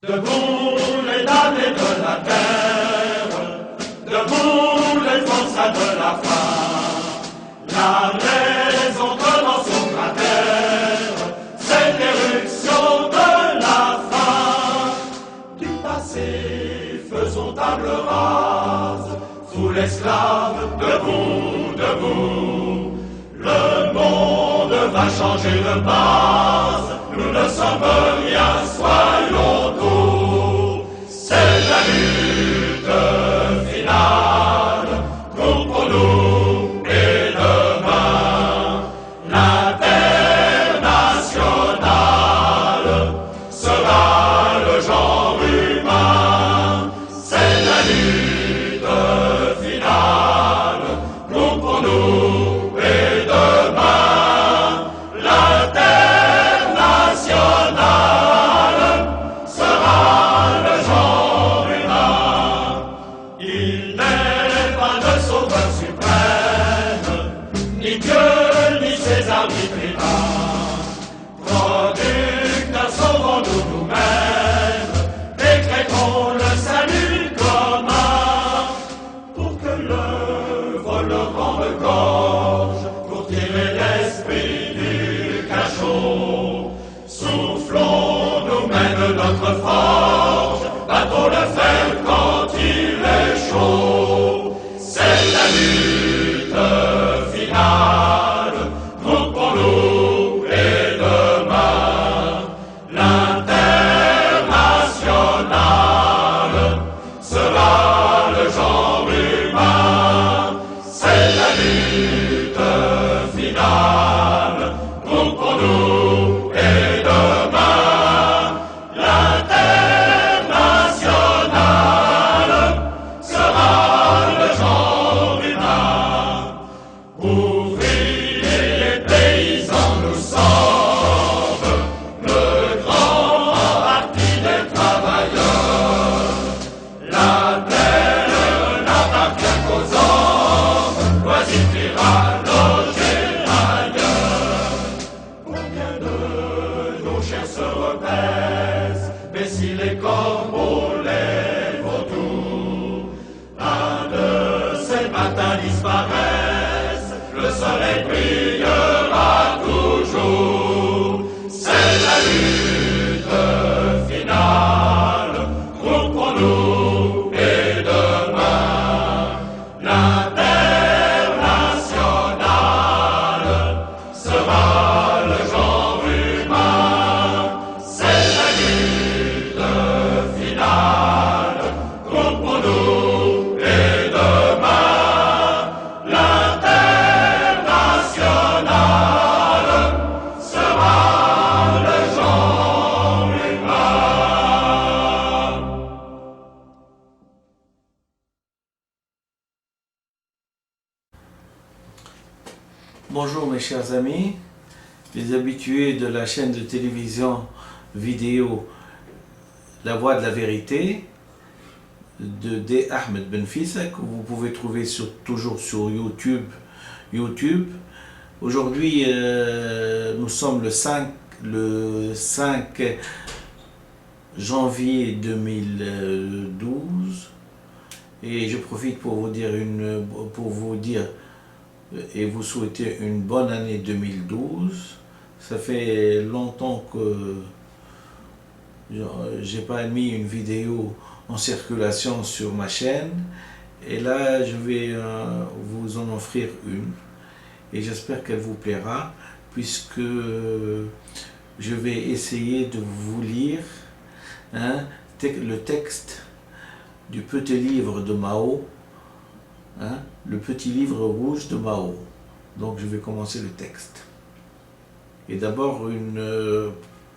Debout les damnés de la terre, debout les forçats de la faim, la raison commence au cratère, c'est l'éruption de la fin. Du passé, faisons table rase, sous l'esclave, debout, debout. Le monde va changer de base, nous ne sommes rien, soyons doux. C'est la lutte finale, nous pour nous et demain. L'internationale sera le genre humain. C'est la lutte finale, nous pour nous. Producteurs, sauvons-nous nous-mêmes, décrétons le salut commun, pour que l'œuvre le rende gorge, pour tirer l'esprit du cachot. Soufflons, nous mène notre forge, battons le fer quand il est chaud. C'est la lutte finale, nous pour nous. Mais si les corbeaux, les vautours, un de ces matins disparaissent, le soleil brillera toujours. C'est la lutte finale, nous pour nous et demain. L'internationale sera le genre humain. C'est la lutte finale, nous pour nous et demain. L'internationale sera le genre humain. Bonjour mes chers amis, les habitués de la chaîne de télévision vidéo La Voix de la Vérité de D. Ahmed Ben Fissa, que vous pouvez trouver toujours sur YouTube. Aujourd'hui, nous sommes le 5 janvier 2012 et je profite pour vous dire et vous souhaiter une bonne année 2012. Ça fait longtemps que j'ai pas mis une vidéo en circulation sur ma chaîne et là je vais vous en offrir une et j'espère qu'elle vous plaira, puisque je vais essayer de vous lire le texte du petit livre de Mao, le petit livre rouge de Mao. Donc je vais commencer le texte. Et d'abord,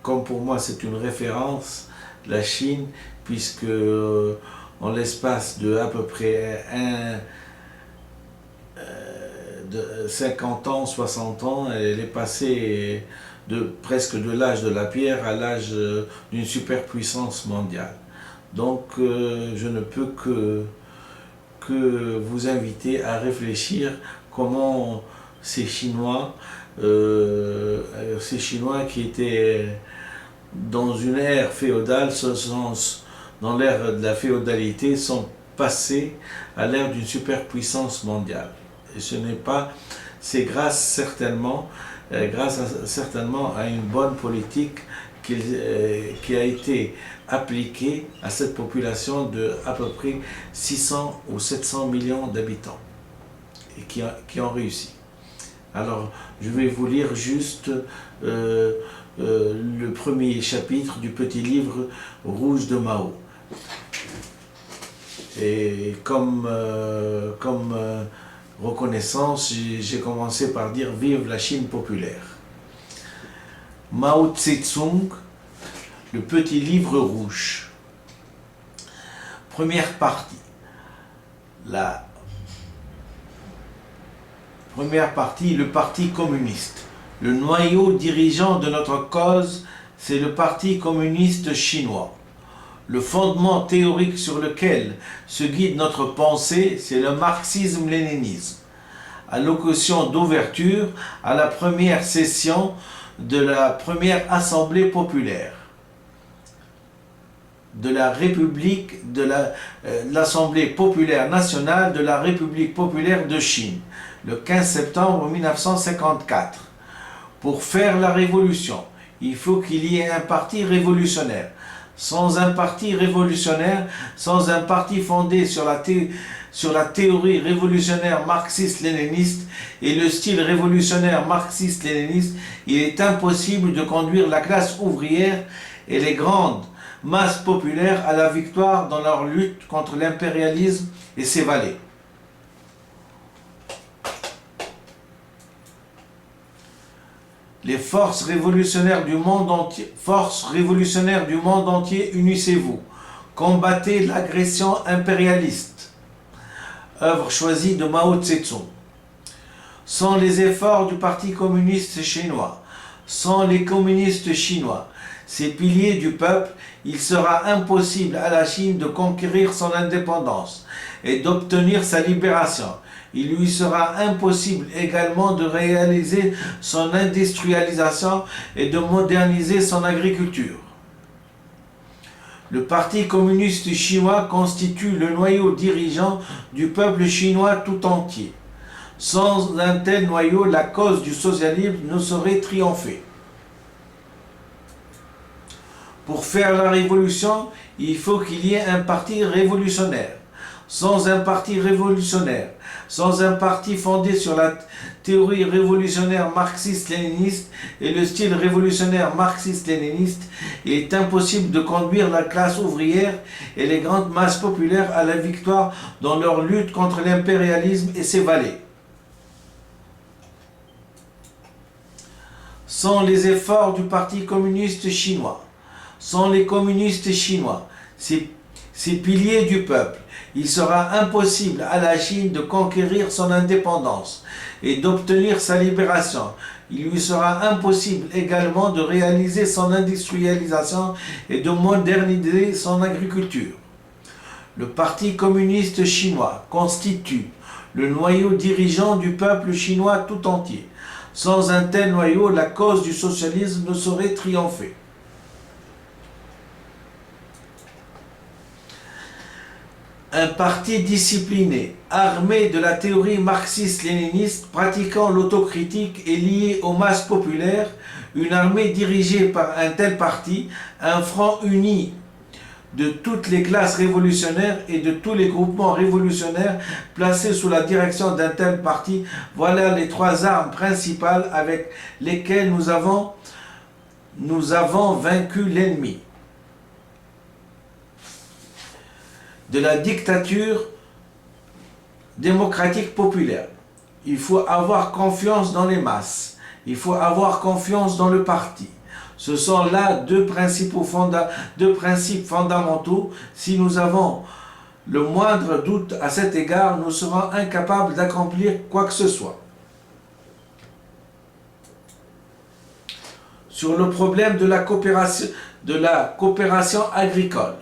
comme pour moi c'est une référence, la Chine, puisque en l'espace de à peu près 50 ans, 60 ans, elle est passée presque de l'âge de la pierre à l'âge d'une superpuissance mondiale. Donc je ne peux que vous inviter à réfléchir comment ces Chinois qui étaient dans une ère féodale, dans l'ère de la féodalité, sont passés à l'ère d'une superpuissance mondiale. Et ce n'est pas, c'est certainement à une bonne politique qui a été appliquée à cette population de à peu près 600 ou 700 millions d'habitants et qui ont réussi. Alors, je vais vous lire juste le premier chapitre du petit livre rouge de Mao. Et comme reconnaissance, j'ai commencé par dire « Vive la Chine populaire ». Mao Tse-tung, le petit livre rouge. Première partie. La première partie, le Parti communiste. Le noyau dirigeant de notre cause, c'est le Parti communiste chinois. Le fondement théorique sur lequel se guide notre pensée, c'est le marxisme-léninisme. Allocution d'ouverture à la première session de la première Assemblée populaire de la République, de l'Assemblée populaire nationale de la République populaire de Chine, le 15 septembre 1954. Pour faire la révolution, il faut qu'il y ait un parti révolutionnaire. Sans un parti révolutionnaire, sans un parti fondé sur la théorie révolutionnaire marxiste-léniniste et le style révolutionnaire marxiste-léniniste, il est impossible de conduire la classe ouvrière et les grandes masses populaires à la victoire dans leur lutte contre l'impérialisme et ses valets. Les forces révolutionnaires du monde entier, unissez-vous. Combattez l'agression impérialiste. Œuvre choisie de Mao Tse-tung. Sans les efforts du Parti communiste chinois, sans les communistes chinois, ces piliers du peuple, il sera impossible à la Chine de conquérir son indépendance et d'obtenir sa libération. Il lui sera impossible également de réaliser son industrialisation et de moderniser son agriculture. Le Parti communiste chinois constitue le noyau dirigeant du peuple chinois tout entier. Sans un tel noyau, la cause du socialisme ne saurait triompher. Pour faire la révolution, il faut qu'il y ait un parti révolutionnaire. Sans un parti révolutionnaire, sans un parti fondé sur la théorie révolutionnaire marxiste-léniniste et le style révolutionnaire marxiste-léniniste, il est impossible de conduire la classe ouvrière et les grandes masses populaires à la victoire dans leur lutte contre l'impérialisme et ses valets. Sans les efforts du Parti communiste chinois, sans les communistes chinois, ces piliers du peuple, il sera impossible à la Chine de conquérir son indépendance et d'obtenir sa libération. Il lui sera impossible également de réaliser son industrialisation et de moderniser son agriculture. Le Parti communiste chinois constitue le noyau dirigeant du peuple chinois tout entier. Sans un tel noyau, la cause du socialisme ne saurait triompher. Un parti discipliné, armé de la théorie marxiste-léniniste, pratiquant l'autocritique et lié aux masses populaires, une armée dirigée par un tel parti, un front uni de toutes les classes révolutionnaires et de tous les groupements révolutionnaires placés sous la direction d'un tel parti, voilà les trois armes principales avec lesquelles nous avons vaincu l'ennemi. De la dictature démocratique populaire. Il faut avoir confiance dans les masses. Il faut avoir confiance dans le parti. Ce sont là deux principes fondamentaux. Si nous avons le moindre doute à cet égard, nous serons incapables d'accomplir quoi que ce soit. Sur le problème de la coopération agricole.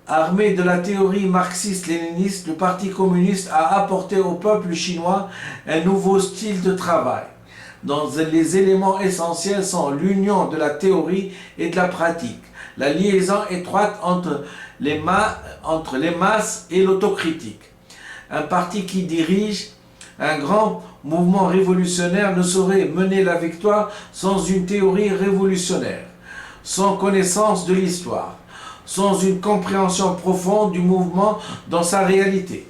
Armé de la théorie marxiste-léniniste, le Parti communiste a apporté au peuple chinois un nouveau style de travail. dont les éléments essentiels sont l'union de la théorie et de la pratique, la liaison étroite entre les masses et l'autocritique. Un parti qui dirige un grand mouvement révolutionnaire ne saurait mener la victoire sans une théorie révolutionnaire, sans connaissance de l'histoire, sans une compréhension profonde du mouvement dans sa réalité.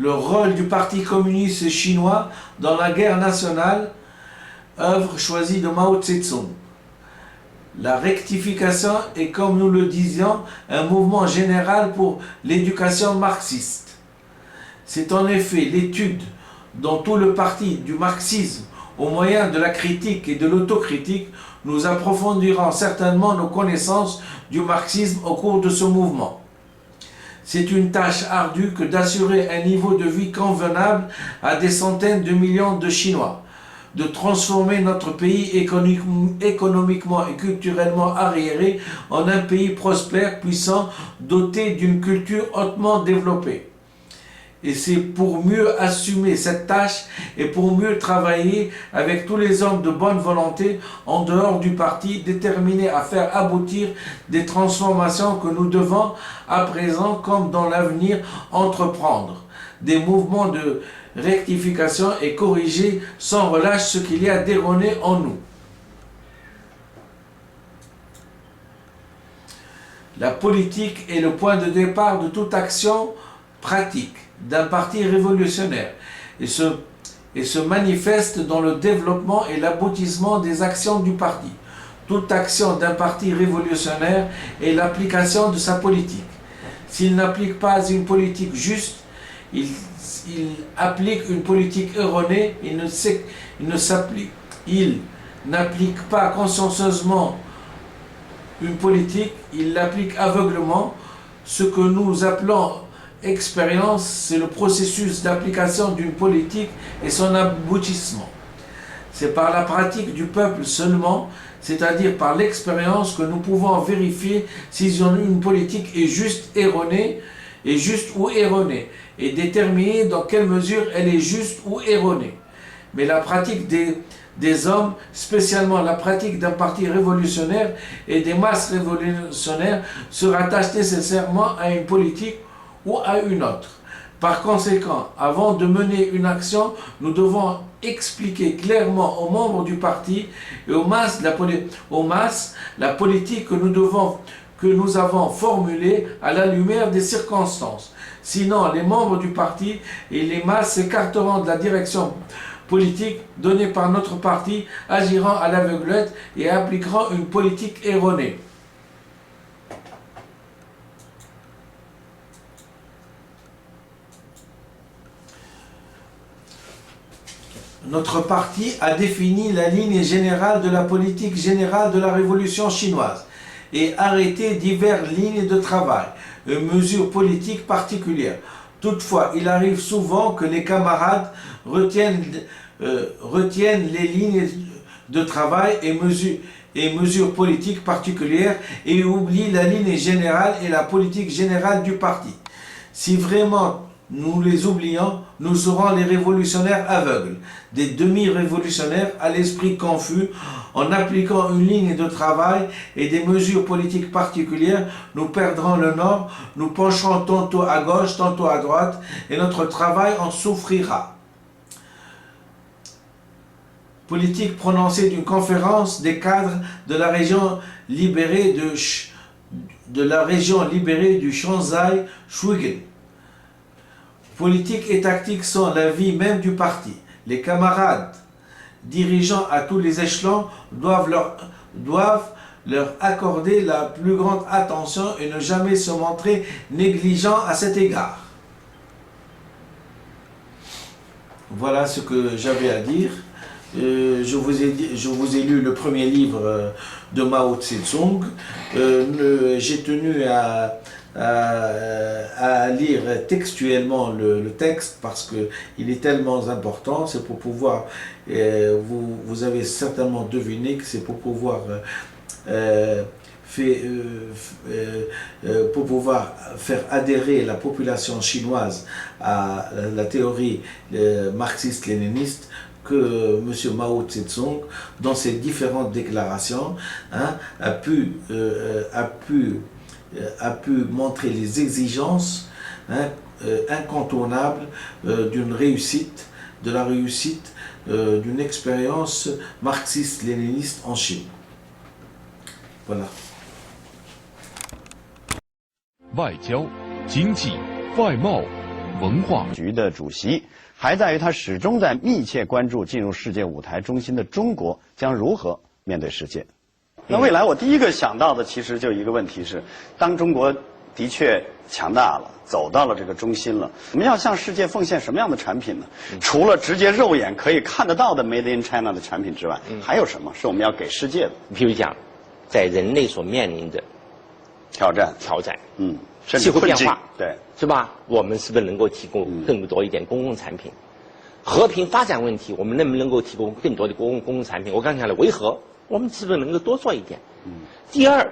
Le rôle du Parti communiste chinois dans la guerre nationale, œuvre choisie de Mao Tse-tung. La rectification est, comme nous le disions, un mouvement général pour l'éducation marxiste. C'est en effet l'étude dans tout le parti du marxisme au moyen de la critique et de l'autocritique. Nous approfondirons certainement nos connaissances du marxisme au cours de ce mouvement. C'est une tâche ardue que d'assurer un niveau de vie convenable à des centaines de millions de Chinois, de transformer notre pays économiquement et culturellement arriéré en un pays prospère, puissant, doté d'une culture hautement développée. Et c'est pour mieux assumer cette tâche et pour mieux travailler avec tous les hommes de bonne volonté en dehors du parti, déterminés à faire aboutir des transformations que nous devons, à présent comme dans l'avenir, entreprendre. Des mouvements de rectification et corriger sans relâche ce qu'il y a d'erroné en nous. La politique est le point de départ de toute action pratique d'un parti révolutionnaire et se manifeste dans le développement et l'aboutissement des actions du parti. Toute action d'un parti révolutionnaire est l'application de sa politique. S'il n'applique pas une politique juste, il applique une politique erronée, il n'applique pas consciencieusement une politique, il l'applique aveuglement. Ce que nous appelons expérience, c'est le processus d'application d'une politique et son aboutissement. C'est par la pratique du peuple seulement, c'est-à-dire par l'expérience, que nous pouvons vérifier si une politique est juste ou erronée, et déterminer dans quelle mesure elle est juste ou erronée. Mais la pratique des hommes, spécialement la pratique d'un parti révolutionnaire et des masses révolutionnaires, se rattache nécessairement à une politique ou à une autre. Par conséquent, avant de mener une action, nous devons expliquer clairement aux membres du parti et aux masses la politique que nous avons formulée à la lumière des circonstances. Sinon, les membres du parti et les masses s'écarteront de la direction politique donnée par notre parti, agiront à l'aveuglette et appliqueront une politique erronée. Notre parti a défini la ligne générale de la politique générale de la révolution chinoise et arrêté diverses lignes de travail et mesures politiques particulières. Toutefois, il arrive souvent que les camarades retiennent les lignes de travail et mesures politiques particulières et oublient la ligne générale et la politique générale du parti. Si vraiment nous les oublions, nous serons les révolutionnaires aveugles, des demi-révolutionnaires à l'esprit confus. En appliquant une ligne de travail et des mesures politiques particulières, nous perdrons le nord, nous pencherons tantôt à gauche, tantôt à droite, et notre travail en souffrira. Politique prononcée d'une conférence des cadres de la région libérée du Shanzhai Shuigen. Politique et tactique sont la vie même du parti. Les camarades dirigeants à tous les échelons doivent leur accorder la plus grande attention et ne jamais se montrer négligents à cet égard. Voilà ce que j'avais à dire. Je vous ai lu le premier livre de Mao Tse-tung. J'ai tenu à à lire textuellement le texte parce qu'il est tellement important. C'est pour pouvoir, vous avez certainement deviné que c'est pour pouvoir pour pouvoir faire adhérer la population chinoise à la théorie marxiste-léniniste que M. Mao Tse-tung, dans ses différentes déclarations, a pu montrer les exigences incontournables d'une réussite, de la réussite d'une expérience marxiste-léniniste en Chine. Voilà. 外交、经济、外贸、文化局的主席，还在于他始终在密切关注进入世界舞台中心的中国将如何面对世界。那未来我第一个想到的其实就一个问题是，当中国的确强大了，走到了这个中心了，我们要向世界奉献什么样的产品呢？除了直接肉眼可以看得到的 Made in China 的产品之外，还有什么是我们要给世界的？比如讲，在人类所面临的挑战，气候变化，对，是吧？我们是不是能够提供更多一点公共产品？和平发展问题，我们能不能够提供更多的公共产品？我刚才讲了维和，我们是不是能够多做一点？第二，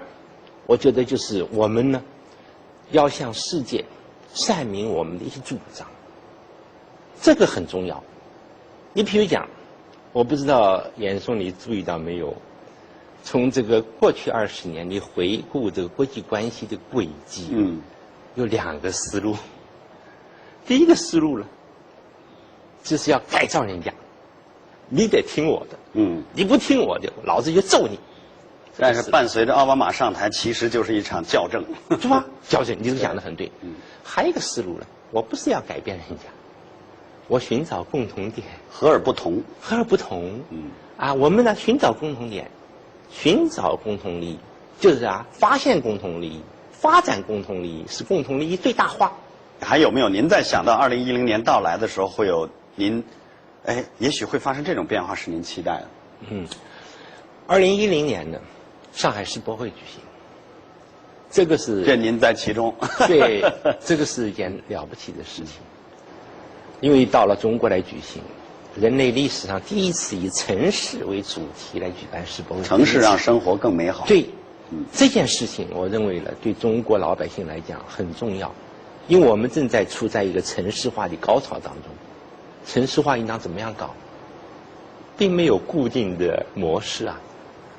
我觉得就是我们呢，要向世界阐明我们的一些主张，这个很重要。你比如讲，我不知道严嵩你注意到没有？从这个过去20年，你回顾这个国际关系的轨迹，有2个思路。第一个思路呢，就是要改造人家，你得听我的，你不听我的，老子就揍你。但是伴随着奥巴马上台，其实就是一场校正，是吧？校正，你这个讲得很对。还有一个思路呢，我不是要改变人家，我寻找共同点，和而不同，和而不同。我们呢寻找共同点。寻找共同利益，就是发现共同利益，发展共同利益，使共同利益最大化。还有没有您在想到2010年到来的时候，会有您，也许会发生这种变化，是您期待的？2010年呢，上海世博会举行，这个是任您在其中。对，这个是一件了不起的事情，因为到了中国来举行。人类历史上第一次以城市为主题来举办世博会，城市让生活更美好。对，这件事情我认为呢，对中国老百姓来讲很重要，因为我们正在处在一个城市化的高潮当中。城市化应当怎么样搞，并没有固定的模式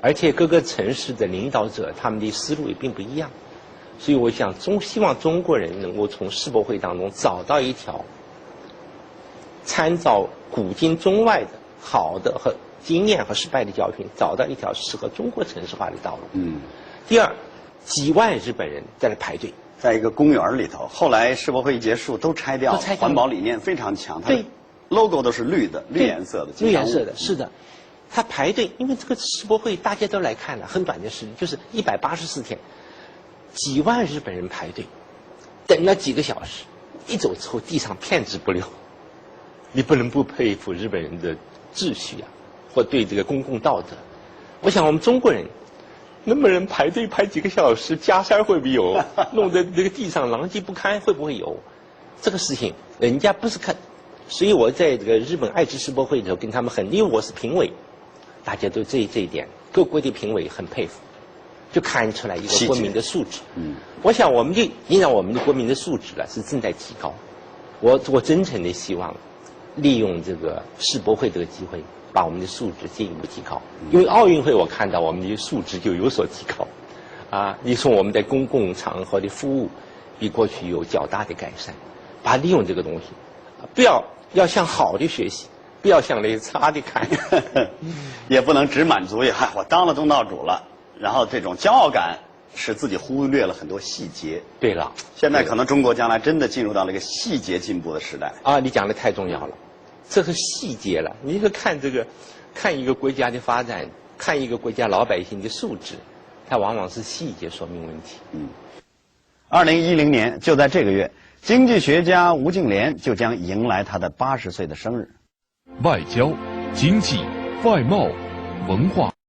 而且各个城市的领导者他们的思路也并不一样，所以我想希望中国人能够从世博会当中找到一条参照古今中外的好的和经验和失败的教训，找到一条适合中国城市化的道路。第二，几万日本人在那排队，在一个公园里头。后来世博会一结束，都拆掉了，环保理念非常强。对 ，logo 都是绿的，绿颜色的，绿颜色的，是的。他排队，因为这个世博会大家都来看了，很短的时间，就是184天，几万日本人排队，等了几个小时，一走之后地上片纸不留。你不能不佩服日本人的秩序或对这个公共道德。我想我们中国人能不能排队排几个小时，加塞会不会有？弄得这个地上狼藉不堪，会不会有？这个事情人家不是看，所以我在这个日本爱知世博会的时候跟他们因为我是评委，大家都这一点，各国的评委很佩服，就看出来一个国民的素质。我想我们应让我们的国民的素质是正在提高。我真诚的希望。利用这个世博会这个机会，把我们的素质进一步提高。因为奥运会我看到我们的素质就有所提高，你说我们在公共场合的服务比过去有较大的改善，利用这个东西，不要向好的学习，不要向那些差的看，也不能只满足于我当了东道主了，然后这种骄傲感使自己忽略了很多细节。对了，现在可能中国将来真的进入到了一个细节进步的时代你讲的太重要了。这是细节了，你就看一个国家的发展，看一个国家老百姓的素质，它往往是细节说明问题。2010年就在这个月，经济学家吴敬琏就将迎来他的80岁的生日。外交、经济、外贸、文化。